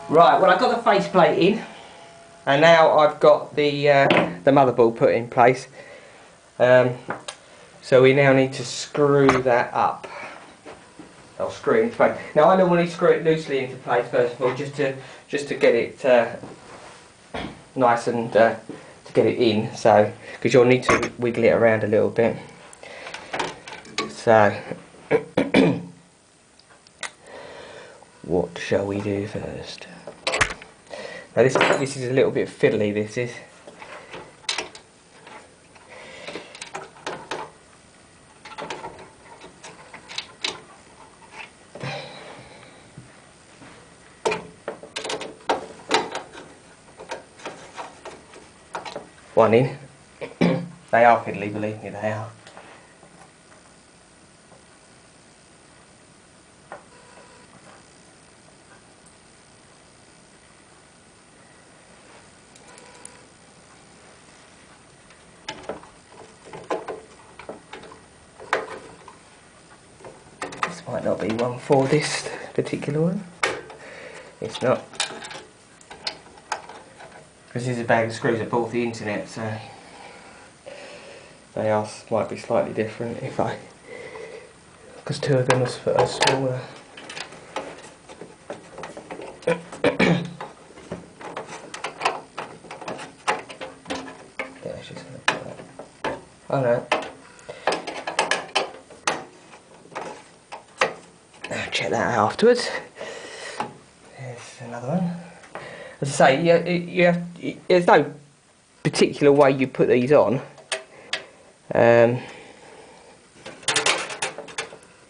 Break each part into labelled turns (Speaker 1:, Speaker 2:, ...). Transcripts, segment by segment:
Speaker 1: Right, well I've got the faceplate in, and now I've got the motherboard put in place. So we now need to screw that up. I'll screw it into place. Now I normally screw it loosely into place first of all, just to get it nice and to get it in. So because you'll need to wiggle it around a little bit. So what shall we do first? Now this is a little bit fiddly. This is. One in. They are fiddly, believe me, they are. This might not be one for this particular one. It's not. Because this is a bag of screws I bought off the internet, so they might be slightly different because two of them are smaller. Yeah, it's just like that. Oh no. I'll check that out afterwards. There's another one. As I say, there's no particular way you put these on. Yeah,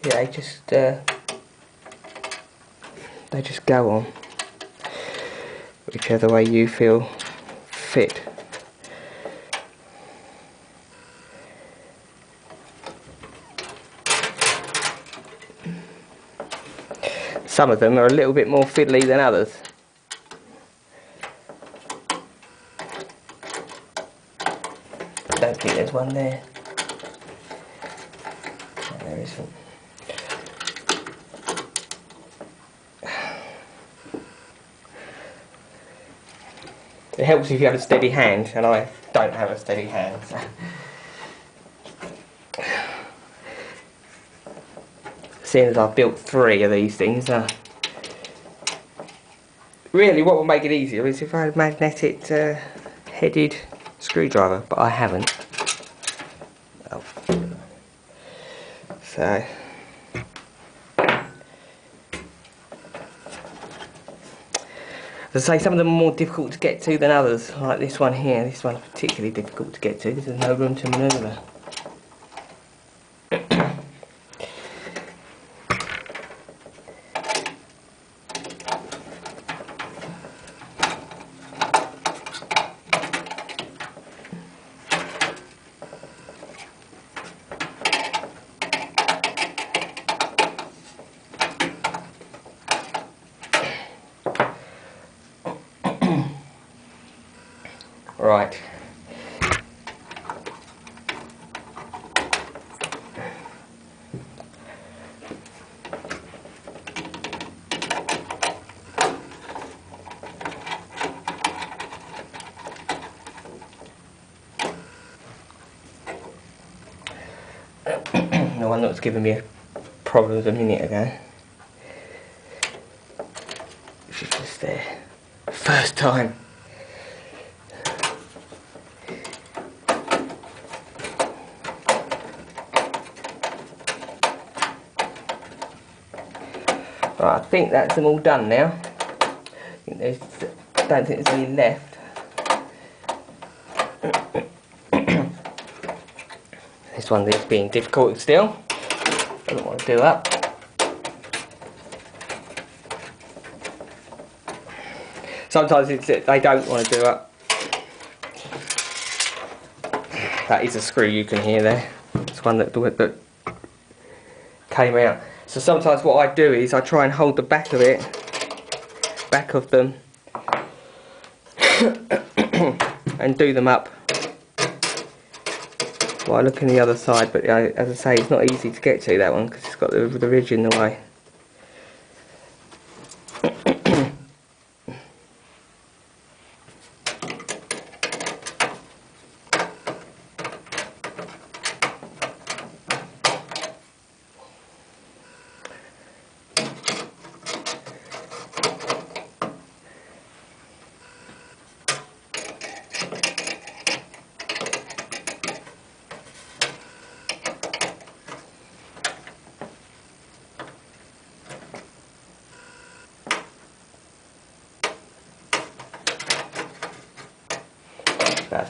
Speaker 1: they just go on whichever way you feel fit. Some of them are a little bit more fiddly than others. I don't think there's one there. No, there isn't. It helps if you have a steady hand, and I don't have a steady hand. So. Seeing as I've built 3 of these things, really what would make it easier is if I had a magnetic headed screwdriver, but I haven't. Oh. So as I say, some of them are more difficult to get to than others, like this one here. This one's particularly difficult to get to because there's no room to manoeuvre. Right. The one that was giving me problems a minute ago. She's just there. First time. Right, I think that's them all done now. I don't think there's any left. This one is being difficult still. Doesn't want to do up. Sometimes they don't want to do up. That is a screw you can hear there. It's one that came out. So sometimes what I do is I try and hold the back of them, and do them up while I look on the other side. But as I say, it's not easy to get to that one because it's got the ridge in the way.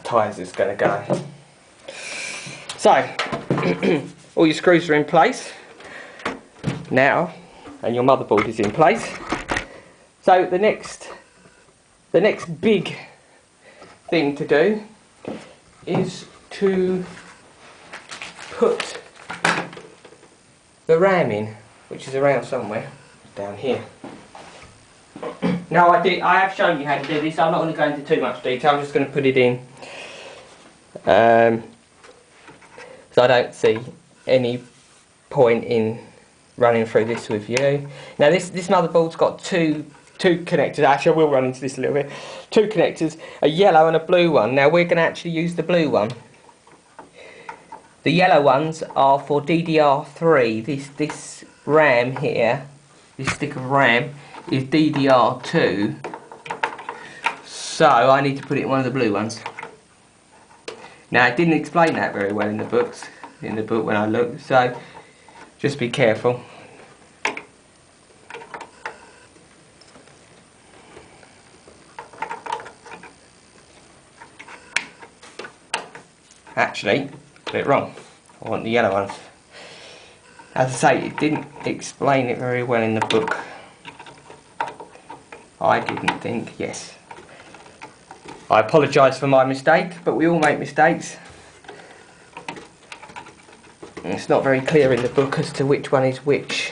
Speaker 1: tyres is going to go. So, all your screws are in place now, and your motherboard is in place. So the next big thing to do is to put the RAM in, which is around somewhere down here. Now I have shown you how to do this. I'm not going to go into too much detail. I'm just going to put it in. So I don't see any point in running through this with you. Now this motherboard's got two connectors. Actually, I will run into this a little bit. Two connectors, a yellow and a blue one. Now we're going to actually use the blue one. The yellow ones are for DDR3. This RAM here, this stick of RAM, is DDR2. So I need to put it in one of the blue ones. Now it didn't explain that very well in the book when I looked, so just be careful. Actually, got it wrong. I want the yellow ones. As I say, it didn't explain it very well in the book. I didn't think, yes. I apologise for my mistake, but we all make mistakes. It's not very clear in the book as to which one is which.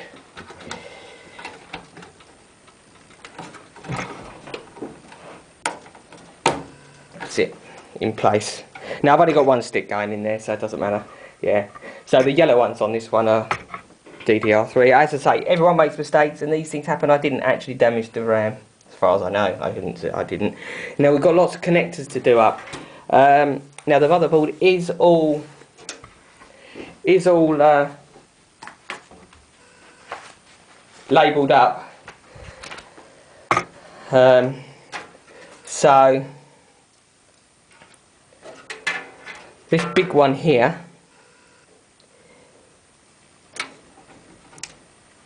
Speaker 1: That's it, in place. Now I've only got one stick going in there, so it doesn't matter. Yeah. So the yellow ones on this one are DDR3. As I say, everyone makes mistakes and these things happen. I didn't actually damage the RAM. As far as I know, I didn't. Now we've got lots of connectors to do up. Now the motherboard is all labelled up. So this big one here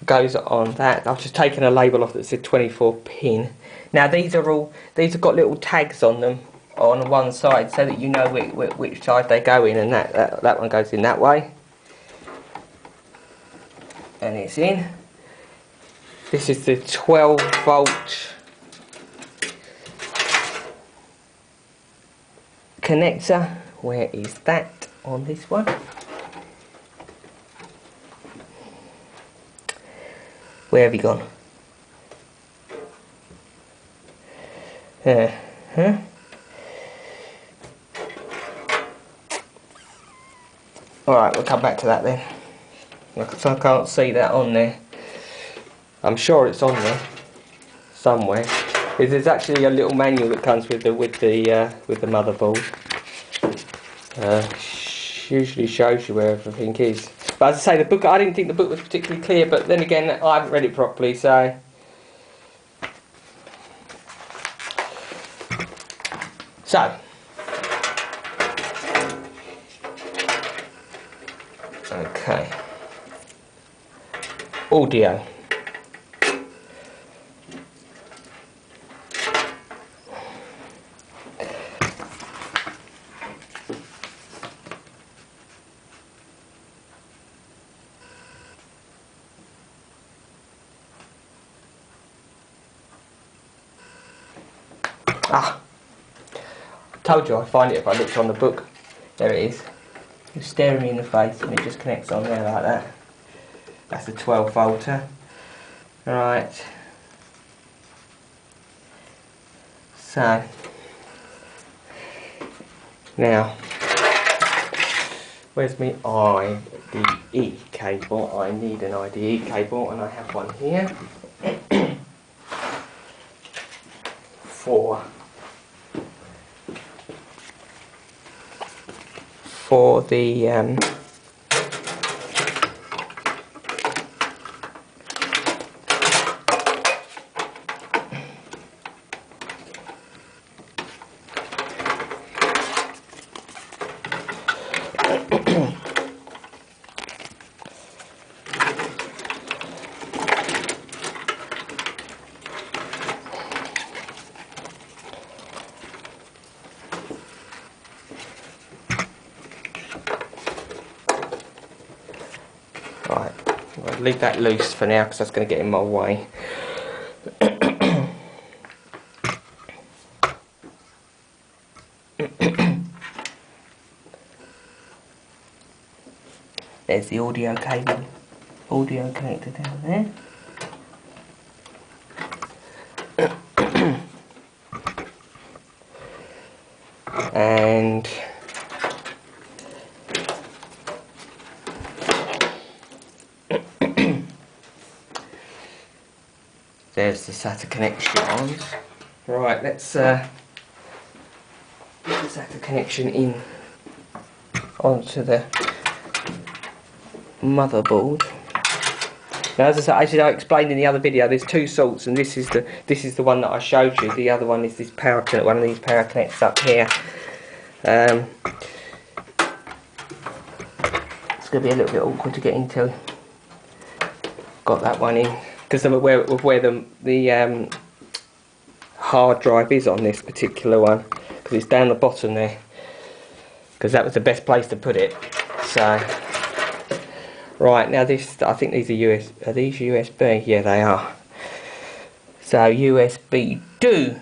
Speaker 1: goes on that. I've just taken a label off that said 24 pin. Now these have got little tags on them on one side so that you know which side they go in, and that one goes in that way. And it's in. This is the 12 volt connector. Where is that on this one? Where have you gone? Alright, we'll come back to that then. I can't see that on there. I'm sure it's on there somewhere. There's actually a little manual that comes with the motherboard. Usually shows you where everything is. But as I say, the book, I didn't think the book was particularly clear, but then again, I haven't read it properly, so. Okay. Audio. Ah, told you I'd find it if I looked on the book. There it is. It's staring me in the face and it just connects on there like that. That's a 12 volter. Right. So, now, where's my IDE cable? I need an IDE cable and I have one here. For the leave that loose for now because that's going to get in my way. There's the audio cable, audio connector down there. And there's the SATA connection on. Right, let's get the SATA connection in onto the motherboard. Now, as I explained in the other video, there's two sorts, and this is the one that I showed you. The other one is this power connector, one of these power connectors up here. It's going to be a little bit awkward to get into. Got that one in because of where the hard drive is on this particular one, because it's down the bottom there, because that was the best place to put it. So right, now this, I think these are these USB? Yeah, they are. So USB do.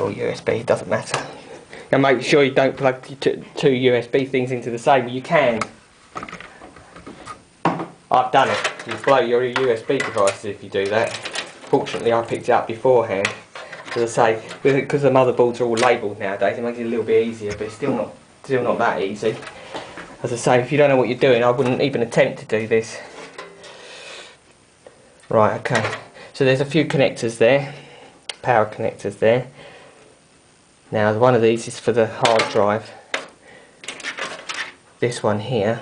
Speaker 1: Or USB, doesn't matter. And make sure you don't plug two USB things into the same. You can. I've done it. You blow your USB devices if you do that. Fortunately, I picked it up beforehand. As I say, because the motherboards are all labelled nowadays, it makes it a little bit easier, but it's still not that easy. As I say, if you don't know what you're doing, I wouldn't even attempt to do this. Right, okay. So there's a few connectors there, power connectors there. Now one of these is for the hard drive. This one here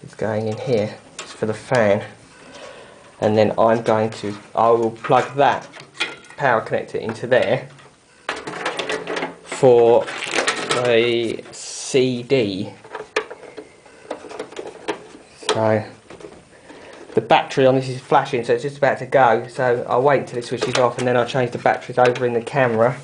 Speaker 1: is going in here. It's for the fan. And then I will plug that power connector into there for a CD. So the battery on this is flashing, so it's just about to go. So I'll wait until it switches off, and then I'll change the batteries over in the camera.